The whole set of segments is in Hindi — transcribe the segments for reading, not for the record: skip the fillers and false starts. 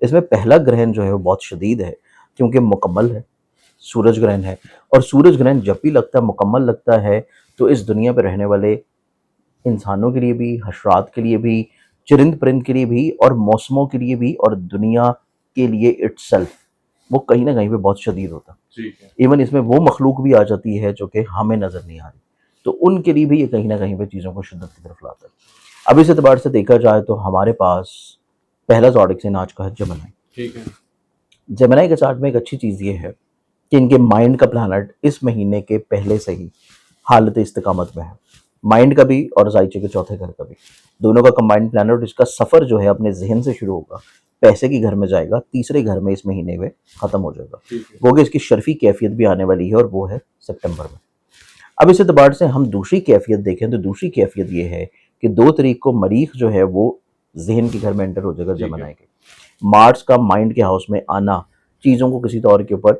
इसमें पहला ग्रहण जो है वो बहुत शदीद है, क्योंकि मुकम्मल है, सूरज ग्रहण है। और सूरज ग्रहण जब भी लगता है, मुकम्मल लगता है, तो इस दुनिया पे रहने वाले इंसानों के लिए भी, हशरात के लिए भी, चरिंद परिंद के लिए भी, और मौसमों के लिए भी, और दुनिया के लिए इट्सल्फ, वो कहीं ना कहीं पे बहुत शदीद होता है। इवन इसमें वो मखलूक भी आ जाती है जो कि हमें नजर नहीं आ रही, तो उनके लिए भी ये कहीं ना कहीं पे चीज़ों को शिद्दत की तरफ लाता है। अब इस एतबार से देखा जाए तो हमारे पास पहला ज़ोडिक साइन आज का है जेमिनी। ठीक है। जेमिनी के चार्ट में एक अच्छी चीज़ ये है कि इनके माइंड का प्लानट इस महीने के पहले से ही हालत इस्तिकामत में है, माइंड का भी और जायचे के चौथे घर का भी, दोनों का कंबाइंड प्लानट। इसका सफ़र जो है अपने जहन से शुरू होगा, पैसे के घर में जाएगा, तीसरे घर में इस महीने में ख़त्म हो जाएगा, वो कि इसकी शर्फी कैफियत भी आने वाली है, और वो है सितंबर में। अब इस एतबार से हम दूसरी कैफियत देखें तो दूसरी कैफियत ये है कि 2 तारीख को मरीख जो है वो जहन के घर में एंटर हो जाएगा जेमिनी के। मार्स का माइंड के हाउस में आना चीज़ों को किसी तौर के ऊपर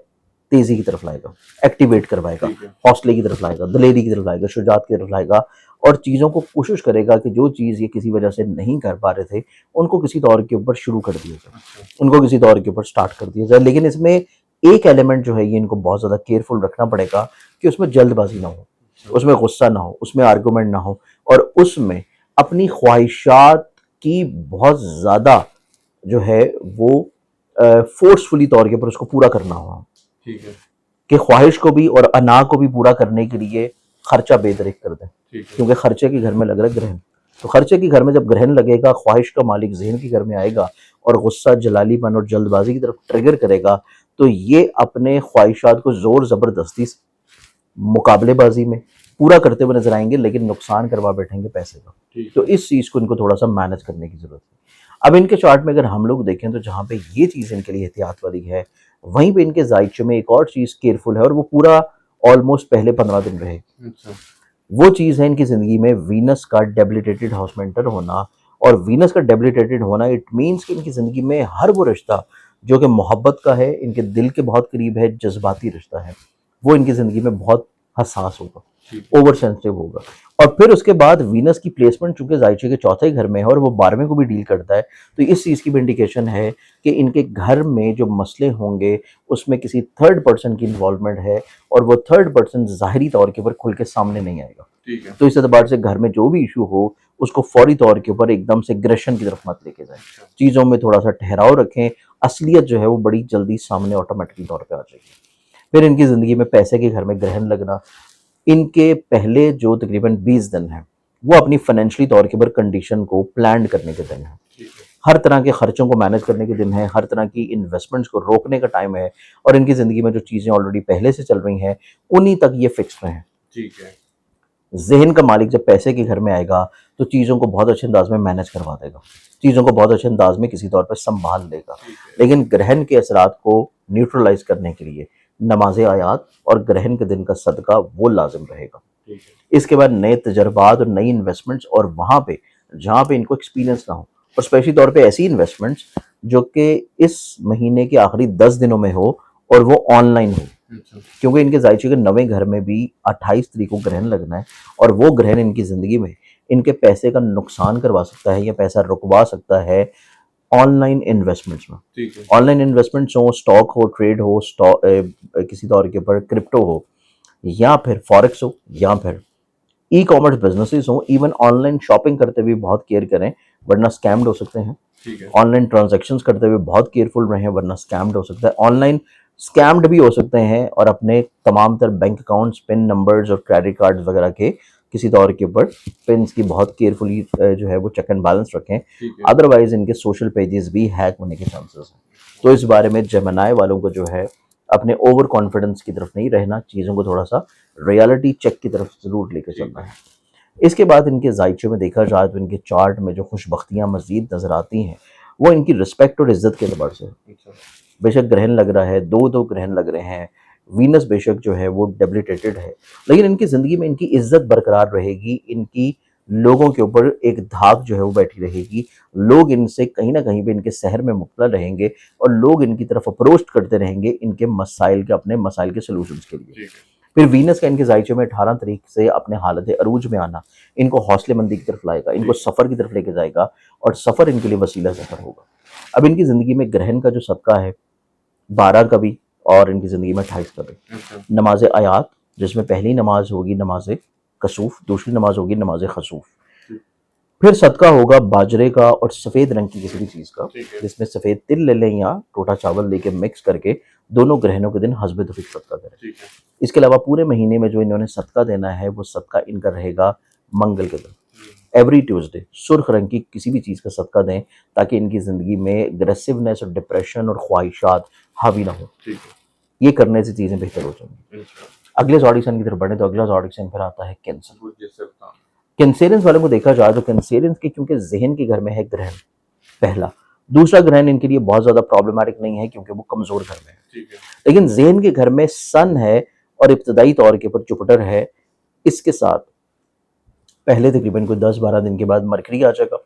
तेज़ी की तरफ लाएगा, एक्टिवेट करवाएगा, हौसले की तरफ लाएगा, दलेरी की तरफ लाएगा, शुजात की तरफ लाएगा, और चीज़ों को कोशिश करेगा कि जो चीज़ ये किसी वजह से नहीं कर पा रहे थे उनको किसी तौर के ऊपर शुरू कर दिया जाए, उनको किसी तौर के ऊपर स्टार्ट कर दिया जाए। लेकिन इसमें एक एलिमेंट जो है ये इनको बहुत ज़्यादा केयरफुल रखना पड़ेगा कि उसमें जल्दबाजी ना हो, उसमें गुस्सा ना हो, उसमें आर्गूमेंट ना हो, और उसमें अपनी ख्वाहिशात की बहुत ज़्यादा जो है वो फोर्सफुली तौर के ऊपर उसको पूरा करना हो। ठीक है। कि ख्वाहिश को भी और अना को भी पूरा करने के लिए खर्चा बेदरिक कर दें, क्योंकि खर्चे के घर में लग रहा है ग्रहण। तो खर्चे के घर में जब ग्रहण लगेगा, ख्वाहिश का मालिक जहन के घर में आएगा और गुस्सा, जलालीपन और जल्दबाजी की तरफ ट्रिगर करेगा, तो ये अपने ख्वाहिशात को जोर ज़बरदस्ती से मुकाबलेबाजी में पूरा करते हुए नजर आएंगे, लेकिन नुकसान करवा बैठेंगे पैसे का। तो इस चीज़ को इनको थोड़ा सा मैनेज करने की ज़रूरत है। अब इनके चार्ट में अगर हम लोग देखें तो जहाँ पे ये चीज़ इनके लिए एहतियात वाली है, वहीं पे इनके जायचे में एक और चीज़ केयरफुल है, और वो पूरा ऑलमोस्ट पहले 15 दिन रहेगी। वो चीज़ है इनकी ज़िंदगी में वीनस का डेबिलिटेटेड हाउस में एंटर होना। और वीनस का डेबिलिटेटेड होना इट मीन्स कि इनकी ज़िंदगी में हर वो रिश्ता जो कि मोहब्बत का है, इनके दिल के बहुत करीब है, जज्बाती रिश्ता है, वो इनकी ज़िंदगी में बहुत हसास होगा, ओवर सेंसिटिव होगा। और फिर उसके बाद वीनस की प्लेसमेंट चूंकि जायचे के चौथे घर में है और वो 12वें को भी डील करता है, तो इस चीज़ की भी इंडिकेशन है कि इनके घर में जो मसले होंगे उसमें किसी थर्ड पर्सन की इन्वॉल्वमेंट है, और वो थर्ड पर्सन ज़ाहिरी तौर के ऊपर खुल के सामने नहीं आएगा। तो इस एतबार से घर में जो भी इशू हो उसको फौरी तौर के ऊपर एकदम से ग्रेशन की तरफ मत लेके जाए, चीज़ों में थोड़ा सा ठहराव रखें, असलियत जो है वो बड़ी जल्दी सामने ऑटोमेटिकली तौर पर आ जाएगी। फिर इनकी ज़िंदगी में पैसे के घर में ग्रहण लगना, इनके पहले जो तकरीबन 20 दिन हैं वो अपनी फाइनेंशियली तौर के ऊपर कंडीशन को प्लान करने के दिन है, हर तरह के खर्चों को मैनेज करने के दिन है, हर तरह की इन्वेस्टमेंट्स को रोकने का टाइम है, और इनकी ज़िंदगी में जो चीज़ें ऑलरेडी पहले से चल रही हैं उन्हीं तक ये फिक्स रहें। ठीक है। जहन का मालिक जब पैसे के घर में आएगा तो चीज़ों को बहुत अच्छे अंदाज में मैनेज करवा देगा, चीज़ों को बहुत अच्छे अंदाज में किसी तौर पर संभाल लेगा। लेकिन ग्रहण के असरात को न्यूट्रलाइज करने के लिए नमाज आयात और ग्रहण के दिन का सदका वो लाजिम रहेगा। इसके बाद नए तजर्बात और नई इन्वेस्टमेंट्स, और वहाँ पे जहाँ पे इनको एक्सपीरियंस ना हो, और स्पेशली तौर पे ऐसी इन्वेस्टमेंट्स जो कि इस महीने के आखिरी 10 दिनों में हो और वो ऑनलाइन हो, क्योंकि इनके जायचे के 9वें घर में भी 28 तारीख को ग्रहण लगना है, और वो ग्रहण इनकी ज़िंदगी में इनके पैसे का नुकसान करवा सकता है या पैसा रुकवा सकता है ऑनलाइन इन्वेस्टमेंट्स में। ऑनलाइन इन्वेस्टमेंट्स हो, स्टॉक हो, ट्रेड हो, किसी तौर के ऊपर क्रिप्टो हो, या फिर फॉरेक्स हो, या फिर ई कॉमर्स बिजनेसेस हो, इवन ऑनलाइन शॉपिंग करते हुए बहुत केयर करें वरना स्कैम्ड हो सकते हैं। ऑनलाइन ट्रांजैक्शंस करते हुए बहुत केयरफुल रहें वरना स्कैम्ड हो सकता है। ऑनलाइन स्कैम्ड भी हो सकते हैं, और अपने तमाम तर बैंक अकाउंट्स, पिन नंबर्स और क्रेडिट कार्ड्स वगैरह के किसी तौर के ऊपर पिन्स की बहुत केयरफुली जो है वो चेक एंड बैलेंस रखें, अदरवाइज इनके सोशल पेजेस भी हैक होने के चांसेस हैं। तो इस बारे में जेमिनी वालों को जो है अपने ओवर कॉन्फिडेंस की तरफ नहीं रहना, चीज़ों को थोड़ा सा रियलिटी चेक की तरफ जरूर लेकर चलना है। इसके बाद इनके जायचे में देखा जाए तो इनके चार्ट में जो खुशबख्तियाँ मज़ीद नज़र आती हैं वो इनकी रिस्पेक्ट और इज़्ज़त के अतबार से। बेशक ग्रहण लग रहा है, दो ग्रहण लग रहे हैं, वीनस बेशक जो है वो डेबिलिटेटेड है, लेकिन इनकी ज़िंदगी में इनकी इज्जत बरकरार रहेगी, इनकी लोगों के ऊपर एक धाक जो है वो बैठी रहेगी, लोग इनसे कहीं ना कहीं पे इनके शहर में मुब्तला रहेंगे, और लोग इनकी तरफ अप्रोच करते रहेंगे इनके मसाइल के, अपने मसाइल के सलूशंस के लिए। फिर वीनस का इनके जायचे में 18 तारीख से अपने हालत अरूज में आना इनको हौसलेमंदी की तरफ लाएगा, इनको सफ़र की तरफ लेके जाएगा और सफ़र इनके लिए वसीला सफ़र होगा। अब इनकी ज़िंदगी में ग्रहण का जो सदका है 12 का भी और इनकी ज़िंदगी में 28 का भी। नमाज आयात जिसमें पहली नमाज होगी नमाज कसूफ, दूसरी नमाज होगी नमाज खसूफ। फिर सदका होगा बाजरे का और सफ़ेद रंग की किसी भी चीज़ का, जिसमें सफ़ेद तिल ले लें या टोटा चावल लेके मिक्स करके दोनों ग्रहणों के दिन हस्बे तौफीक सदका करें। इसके अलावा पूरे महीने में जो इन्होंने सदका देना है वो सदका इनका रहेगा मंगल के दिन, एवरी ट्यूसडे सुर्ख रंग की किसी भी चीज़ का सदका दें ताकि इनकी ज़िंदगी में एग्रेसिवनेस और डिप्रेशन और ख्वाहिशात हावी ना हो। ये करने से चीज़ें बेहतर हो जाएंगी। अगले ज़ोडिक साइन की तरफ बढ़े तो अगला ज़ोडिक साइन फिर आता है कैंसर। कैंसेरियंस वालों को देखा जाए तो कैंसेरियंस के क्योंकि जहन के घर में है ग्रहण पहला, दूसरा ग्रहण इनके लिए बहुत ज़्यादा प्रॉब्लमेटिक नहीं है क्योंकि वो कमज़ोर घर में है, लेकिन जहन के घर में सन है और इब्तदाई तौर के ऊपर जुपिटर है। इसके साथ पहले तकरीबन कोई 10-12 दिन के बाद मरकरी आ जाएगा,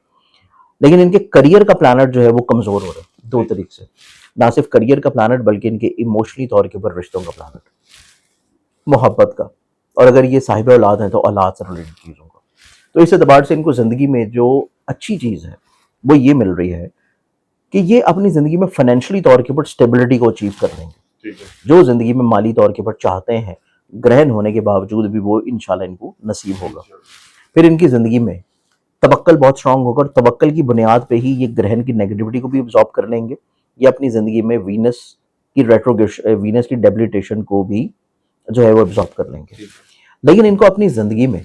लेकिन इनके करियर का प्लानट जो है वो कमज़ोर हो रहा है 2 तरीके से, ना सिर्फ करियर का प्लानट बल्कि इनके इमोशनली तौर के ऊपर रिश्तों का प्लानट, मोहब्बत का, और अगर ये साहिब औलाद है तो औलाद से रिलेटेड चीज़ों का। तो इस एतबार से इनको ज़िंदगी में जो अच्छी चीज़ है वो ये मिल रही है कि ये अपनी ज़िंदगी में फाइनेंशियली तौर के ऊपर स्टेबिलिटी को अचीव कर लेंगे, जो ज़िंदगी में माली तौर के ऊपर चाहते हैं ग्रहण होने के बावजूद भी वो इंशाल्लाह इनको नसीब होगा। फिर इनकी ज़िंदगी में तवक्कल बहुत स्ट्रांग होगा और तवक्कल की बुनियाद पे ही ये ग्रहण की नेगेटिविटी को भी अब्जॉर्ब कर लेंगे। ये अपनी ज़िंदगी में वीनस की डेबिलिटेशन को भी जो है वो अब्जॉर्ब कर लेंगे। लेकिन इनको अपनी ज़िंदगी में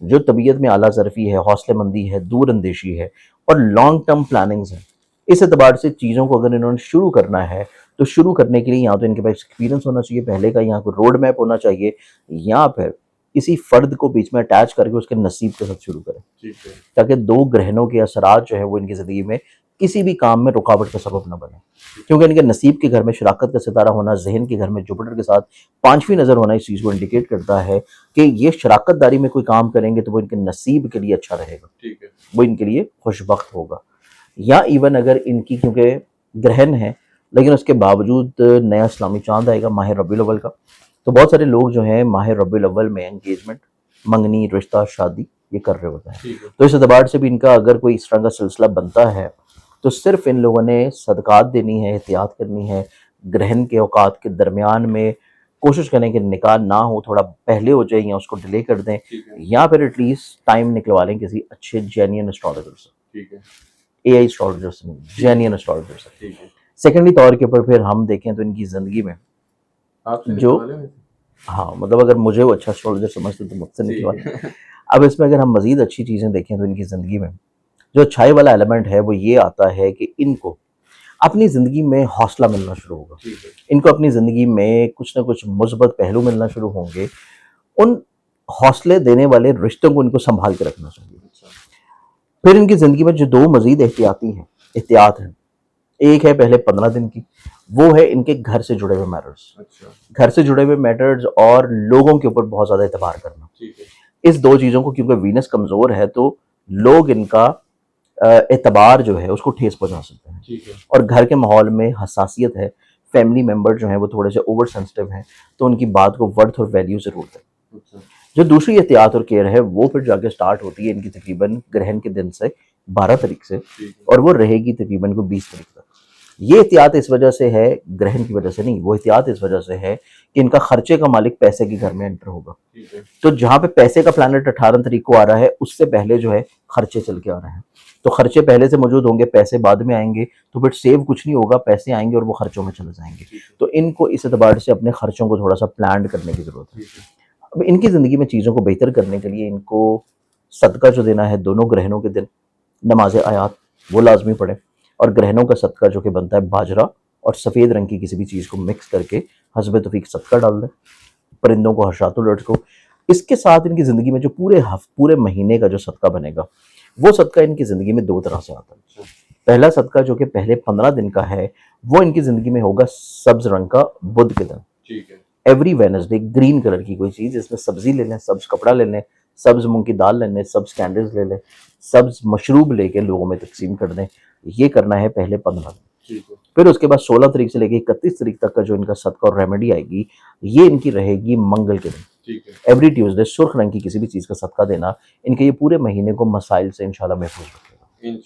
जो तबीयत में आला ज़रफ़ी है, हौसलेमंदी है, दूर अंदेशी है और लॉन्ग टर्म प्लानिंग्स हैं, इस एतबार से चीज़ों को अगर इन्होंने शुरू करना है तो शुरू करने के लिए या तो इनके पास एक्सपीरियंस होना चाहिए पहले का, यहाँ को रोड मैप होना चाहिए, या फिर किसी फ़र्द को बीच में अटैच करके उसके नसीब के साथ शुरू करें, ताकि 2 ग्रहणों के असरात जो है वो इनकी ज़िंदगी में किसी भी काम में रुकावट का सबब न बने। क्योंकि इनके नसीब के घर में शराकत का सितारा होना, जहन के घर में जुपिटर के साथ 5वीं नज़र होना इस चीज़ को इंडिकेट करता है कि ये शराकतदारी में कोई काम करेंगे तो वो इनके नसीब के लिए अच्छा रहेगा, वो इनके लिए खुशबख्त होगा। या इवन अगर इनकी क्योंकि ग्रहण है लेकिन उसके बावजूद नया इस्लामी चांद आएगा माह रबीउल अव्वल का, तो बहुत सारे लोग जो हैं माह रबीउल अव्वल में एंगेजमेंट, मंगनी, रिश्ता, शादी ये कर रहे होते हैं। तो इस एतबार से भी इनका अगर कोई इस तरह का सिलसिला बनता है तो सिर्फ इन लोगों ने सदकात देनी है, एहतियात करनी है, ग्रहण के औकात के दरमियान में कोशिश करें कि निकाह ना हो, थोड़ा पहले हो जाए या उसको डिले कर दें, या फिर एटलीस्ट टाइम निकलवा लें किसी अच्छे जेन्युइन एस्ट्रोलॉजर से, AI एस्ट्रोलॉजर से नहीं, जेन्युइन एस्ट्रोलॉजर से। सेकेंडली तौर के ऊपर फिर हम देखें तो इनकी ज़िंदगी में जो हाँ मतलब अगर मुझे वो अच्छा एस्ट्रोलॉजर समझते तो मुझसे निकलवा। अब इसमें अगर हम मज़ीद अच्छी चीज़ें देखें तो इनकी ज़िंदगी में जो अच्छाई वाला एलिमेंट है वो ये आता है कि इनको अपनी ज़िंदगी में हौसला मिलना शुरू होगा, इनको अपनी ज़िंदगी में कुछ ना कुछ मुस्बत पहलू मिलना शुरू होंगे, उन हौसले देने वाले रिश्तों को इनको संभाल के रखना चाहिए। फिर इनकी ज़िंदगी में जो 2 मज़ीद एहतियात हैं, एक है पहले 15 दिन की, वो है इनके घर से जुड़े हुए मैटर्स, घर से जुड़े हुए मैटर्स और लोगों के ऊपर बहुत ज़्यादा एतबार करना। इस 2 चीज़ों को क्योंकि वीनस कमज़ोर है तो लोग इनका एतबार जो है उसको ठेस पहुंचा सकते हैं, और घर के माहौल में हसासियत है, फैमिली मेम्बर जो हैं वो थोड़े से ओवर सेंसिटिव हैं तो उनकी बात को वर्थ और वैल्यू ज़रूर दें। जो दूसरी एहतियात और केयर है वो फिर जाके स्टार्ट होती है इनकी तकरीबन ग्रहण के दिन से 12 तारीख से, और वो रहेगी तकरीबन को 20 तारीख तक। ये एहतियात इस वजह से है, ग्रहण की वजह से नहीं, वो एहतियात इस वजह से है कि इनका खर्चे का मालिक पैसे के घर में एंटर होगा। तो जहाँ पे पैसे का प्लानट 18 तारीख को आ रहा है उससे पहले जो है खर्चे चल के आ रहे हैं, तो खर्चे पहले से मौजूद होंगे, पैसे बाद में आएंगे, तो फिर सेव कुछ नहीं होगा, पैसे आएंगे और वो खर्चों में चले जाएंगे। तो इनको इस एतबार से अपने खर्चों को थोड़ा सा प्लान करने की ज़रूरत है। अब इनकी ज़िंदगी में चीज़ों को बेहतर करने के लिए इनको सदका जो देना है दोनों ग्रहणों के दिन नमाज आयात वो लाजमी पढ़े, और ग्रहणों का सदका जो कि बनता है बाजरा और सफ़ेद रंग की किसी भी चीज़ को मिक्स करके हस्बे तौफीक सदका डाल दें, परिंदों को, हर्षातुल अर्थ को। इसके साथ इनकी ज़िंदगी में जो पूरे महीने का जो सदका बनेगा वो सदका इनकी ज़िंदगी में 2 तरह से आता है। पहला सदका जो कि पहले 15 दिन का है वो इनकी ज़िंदगी में होगा सब्ज रंग का बुध के दिन, एवरी वेडनेसडे ग्रीन कलर की कोई चीज़, इसमें सब्जी ले लें, सब्ज कपड़ा ले लें, सब्ज मूंग की दाल ले लें, सब्ज कैंडल्स ले लें, सब्ज मशरूब लेके लोगों में तकसीम कर दें। ये करना है पहले 15 दिन। ठीक है। फिर उसके बाद 16 तारीख से लेकर 31 तारीख तक का जो इनका सदका और रेमेडी आएगी, ये इनकी रहेगी मंगल के दिन। ठीक है। एवरी ट्यूसडे सुर्ख रंग की किसी भी चीज़ का सदका देना इनके ये पूरे महीने को मसाइल से इंशाल्लाह महफूज रखेगा।